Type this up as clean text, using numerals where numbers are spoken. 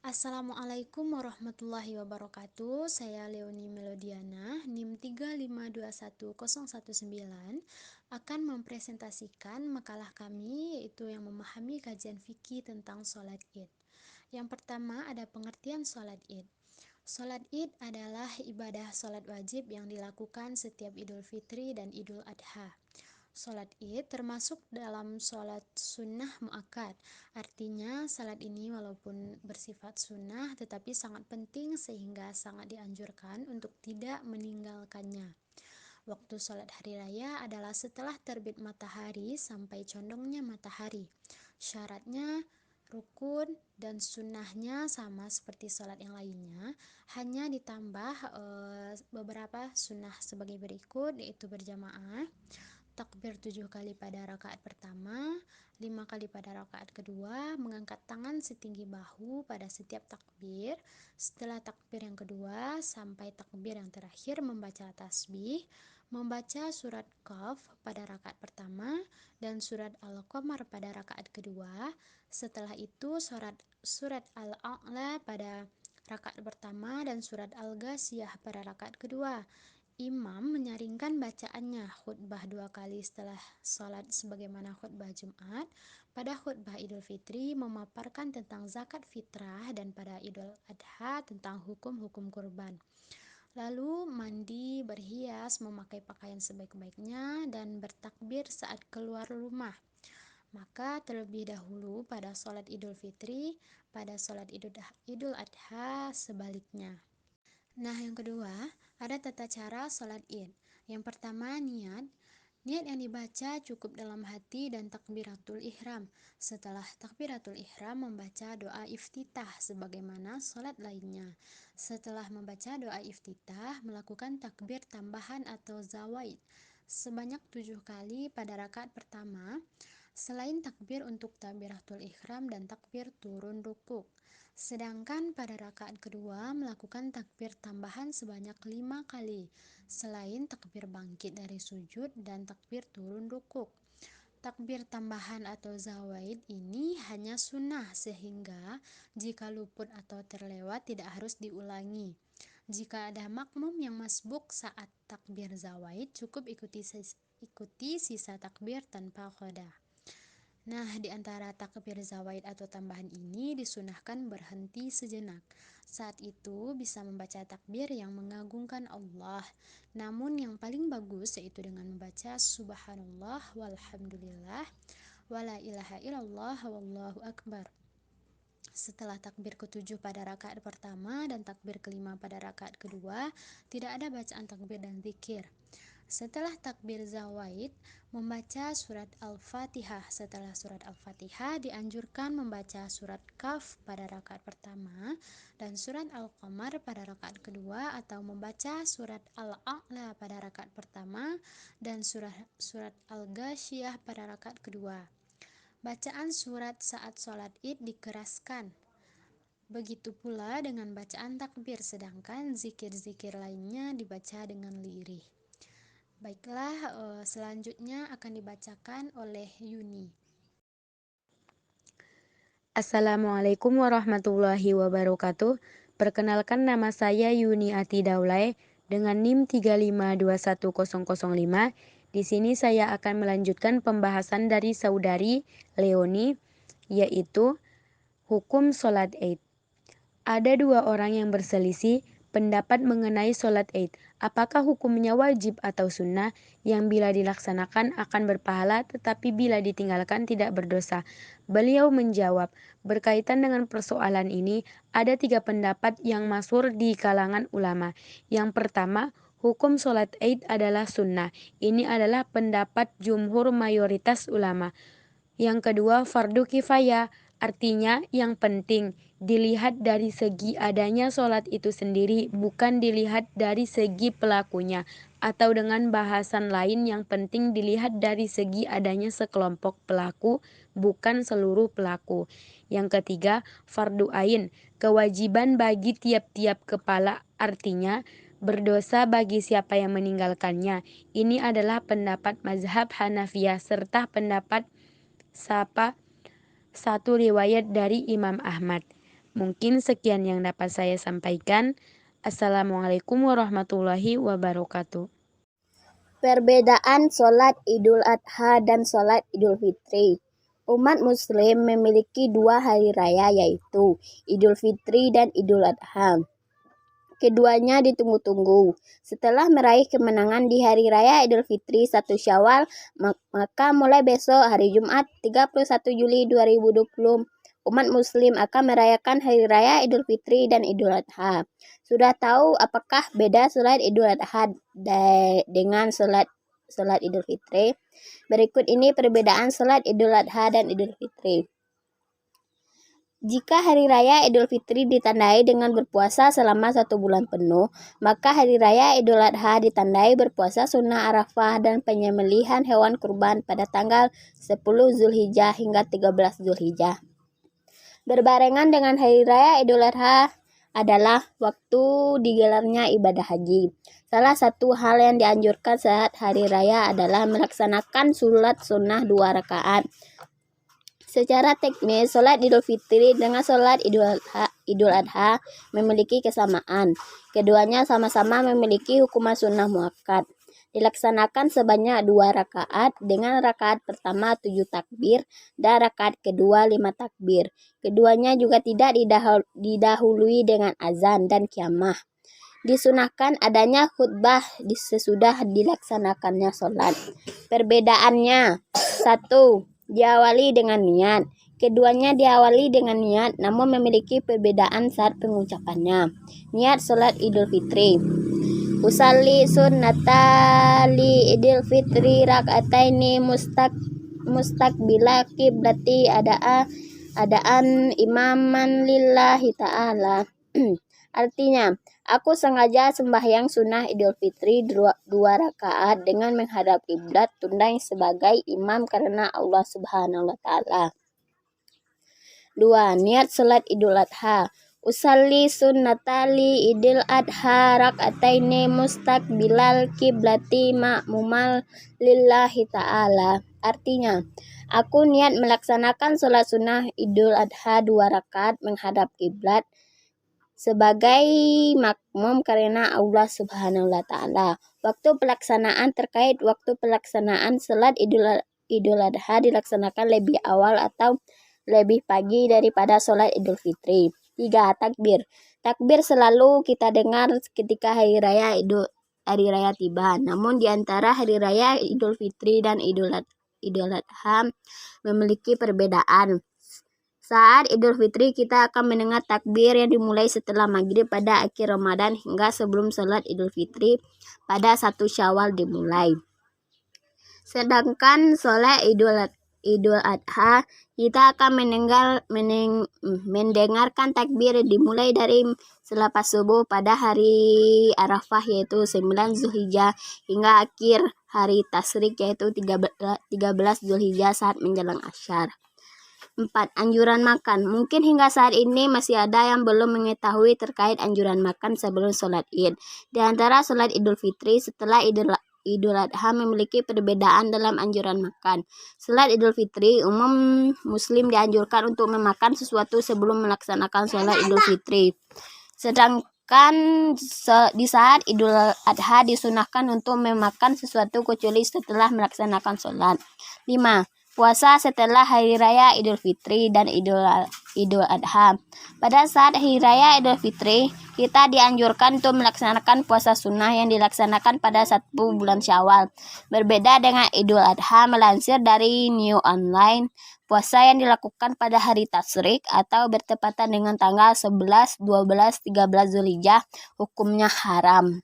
Assalamualaikum warahmatullahi wabarakatuh. Saya Leonie Melodiana, NIM 3521019, akan mempresentasikan makalah kami yaitu yang memahami kajian fikih tentang sholat Id. Yang pertama ada pengertian sholat Id. Sholat Id adalah ibadah sholat wajib yang dilakukan setiap Idul Fitri dan Idul Adha. Sholat Id termasuk dalam sholat sunnah muakkad. Artinya, sholat ini walaupun bersifat sunnah tetapi sangat penting sehingga sangat dianjurkan untuk tidak meninggalkannya. Waktu sholat hari raya adalah setelah terbit matahari sampai condongnya matahari. Syaratnya, rukun dan sunnahnya sama seperti sholat yang lainnya, hanya ditambah beberapa sunnah sebagai berikut, yaitu berjamaah, takbir 7 kali pada rakaat pertama, 5 kali pada rakaat kedua, mengangkat tangan setinggi bahu pada setiap takbir. Setelah takbir yang kedua sampai takbir yang terakhir membaca tasbih, membaca surat Qaf pada rakaat pertama dan surat Al-Qamar pada rakaat kedua. Setelah itu surat Al-A'la pada rakaat pertama dan surat Al-Ghasyiyah pada rakaat kedua. Imam menyaringkan bacaannya khutbah 2 kali setelah sholat sebagaimana khutbah Jumat. Pada khutbah Idul Fitri memaparkan tentang zakat fitrah dan pada Idul Adha tentang hukum-hukum kurban. Lalu mandi, berhias, memakai pakaian sebaik-baiknya dan bertakbir saat keluar rumah. Maka terlebih dahulu pada sholat Idul Fitri, pada sholat Idul Adha sebaliknya. Nah, yang kedua, ada tata cara sholat Id. Yang pertama, niat. Niat yang dibaca cukup dalam hati dan takbiratul ihram. Setelah takbiratul ihram, membaca doa iftitah sebagaimana sholat lainnya. Setelah membaca doa iftitah, melakukan takbir tambahan atau zawaid sebanyak 7 kali pada rakaat pertama, selain takbir untuk takbiratul ihram dan takbir turun rukuk. Sedangkan pada rakaat kedua melakukan takbir tambahan sebanyak 5 kali, selain takbir bangkit dari sujud dan takbir turun rukuk. Takbir tambahan atau zawaid ini hanya sunnah sehingga jika luput atau terlewat tidak harus diulangi. Jika ada makmum yang masbuk saat takbir zawaid, cukup ikuti sisa takbir tanpa qada. Nah, di antara takbir zawaid atau tambahan ini disunahkan berhenti sejenak. Saat itu bisa membaca takbir yang mengagungkan Allah. Namun yang paling bagus yaitu dengan membaca subhanallah walhamdulillah wala ilaha illallah wallahu akbar. Setelah takbir ke-7 pada rakaat pertama dan takbir ke-5 pada rakaat kedua, tidak ada bacaan takbir dan zikir. Setelah takbir zawaid, membaca surat Al-Fatihah. Setelah surat Al-Fatihah, dianjurkan membaca surat Kaf pada rakaat pertama dan surat Al-Qamar pada rakaat kedua, atau membaca surat Al-A'la pada rakaat pertama dan surat Al-Ghasyiyah pada rakaat kedua. Bacaan surat saat sholat Id dikeraskan. Begitu pula dengan bacaan takbir, sedangkan zikir-zikir lainnya dibaca dengan lirih. Baiklah, selanjutnya akan dibacakan oleh Yuni. Assalamualaikum warahmatullahi wabarakatuh. Perkenalkan, nama saya Yuni Ati Daulay dengan NIM 3521005. Di sini saya akan melanjutkan pembahasan dari saudari Leoni, yaitu hukum sholat Id. Ada dua orang yang berselisih pendapat mengenai sholat Id. Apakah hukumnya wajib atau sunnah, yang bila dilaksanakan akan berpahala tetapi bila ditinggalkan tidak berdosa? Beliau menjawab, berkaitan dengan persoalan ini ada tiga pendapat yang masyhur di kalangan ulama. Yang pertama, hukum sholat Id adalah sunnah. Ini adalah pendapat jumhur mayoritas ulama. Yang kedua, fardu kifayah, artinya yang penting dilihat dari segi adanya sholat itu sendiri, bukan dilihat dari segi pelakunya. Atau dengan bahasan lain, yang penting dilihat dari segi adanya sekelompok pelaku, bukan seluruh pelaku. Yang ketiga, fardu ain, kewajiban bagi tiap-tiap kepala, artinya berdosa bagi siapa yang meninggalkannya. Ini adalah pendapat mazhab Hanafiyah serta pendapat satu riwayat dari Imam Ahmad. Mungkin sekian yang dapat saya sampaikan. Assalamualaikum warahmatullahi wabarakatuh. Perbedaan sholat Idul Adha dan sholat Idul Fitri. Umat Muslim memiliki dua hari raya yaitu Idul Fitri dan Idul Adha. Keduanya ditunggu-tunggu. Setelah meraih kemenangan di Hari Raya Idul Fitri 1 Syawal, maka mulai besok hari Jumat 31 Juli 2020, umat Muslim akan merayakan Hari Raya Idul Fitri dan Idul Adha. Sudah tahu apakah beda sholat Idul Adha dengan sholat Idul Fitri? Berikut ini perbedaan sholat Idul Adha dan Idul Fitri. Jika Hari Raya Idul Fitri ditandai dengan berpuasa selama 1 bulan penuh, maka Hari Raya Idul Adha ditandai berpuasa sunnah Arafah dan penyembelihan hewan kurban pada tanggal 10 Zulhijjah hingga 13 Zulhijjah. Berbarengan dengan Hari Raya Idul Adha adalah waktu digelarnya ibadah haji. Salah satu hal yang dianjurkan saat Hari Raya adalah melaksanakan sholat sunnah 2 rakaat. Secara teknis, sholat Idul Fitri dengan sholat Idul Adha memiliki kesamaan. Keduanya sama-sama memiliki hukuman sunnah muakkad. Dilaksanakan sebanyak 2 rakaat dengan rakaat pertama 7 takbir dan rakaat kedua 5 takbir. Keduanya juga tidak didahului dengan azan dan qiyamah. Disunahkan adanya khutbah sesudah dilaksanakannya sholat. Perbedaannya: 1. Diawali dengan niat. Keduanya diawali dengan niat namun memiliki perbedaan saat pengucapannya. Niat sholat Idul Fitri. Usalli sunnata li Idul Fitri rak'ataini mustaqbila qiblati adaan imaman lillahi ta'ala. Artinya, aku sengaja sembahyang sunnah Idul Fitri 2 rakaat dengan menghadap kiblat tunai sebagai imam karena Allah Subhanahu wa taala. 2. Niat salat Idul Adha. Usalli sunnatali Idul Adha rak'ataini mustaqbilal kiblati ma'mumal lillahi ta'ala. Artinya, aku niat melaksanakan salat sunnah Idul Adha 2 rakaat menghadap kiblat sebagai makmum karena Allah Subhanahu wa taala. Waktu pelaksanaan. Terkait waktu pelaksanaan salat Idul Adha dilaksanakan lebih awal atau lebih pagi daripada salat Idul Fitri. 3. Takbir. Takbir selalu kita dengar ketika hari raya tiba. Namun di antara hari raya Idul Fitri dan Idul Adha memiliki perbedaan. Saat Idul Fitri kita akan mendengar takbir yang dimulai setelah maghrib pada akhir Ramadan hingga sebelum salat Idul Fitri pada 1 Syawal dimulai. Sedangkan salat Idul Adha kita akan mendengarkan takbir dimulai dari selepas subuh pada hari Arafah yaitu 9 Zulhijjah hingga akhir hari Tasyrik yaitu 13 Zulhijjah saat menjelang Asyar. 4. Anjuran makan. Mungkin hingga saat ini masih ada yang belum mengetahui terkait anjuran makan sebelum sholat Id. Di antara sholat Idul Fitri setelah Idul Adha memiliki perbedaan dalam anjuran makan. Sholat Idul Fitri, umum Muslim dianjurkan untuk memakan sesuatu sebelum melaksanakan sholat Idul Fitri. Sedangkan di saat Idul Adha disunahkan untuk memakan sesuatu kecuali setelah melaksanakan sholat. 5. Puasa setelah Hari Raya Idul Fitri dan Idul Adha. Pada saat Hari Raya Idul Fitri, kita dianjurkan untuk melaksanakan puasa sunnah yang dilaksanakan pada 1 bulan Syawal. Berbeda dengan Idul Adha, melansir dari New Online, puasa yang dilakukan pada hari Tasyrik atau bertepatan dengan tanggal 11, 12, 13 Zulhijjah hukumnya haram.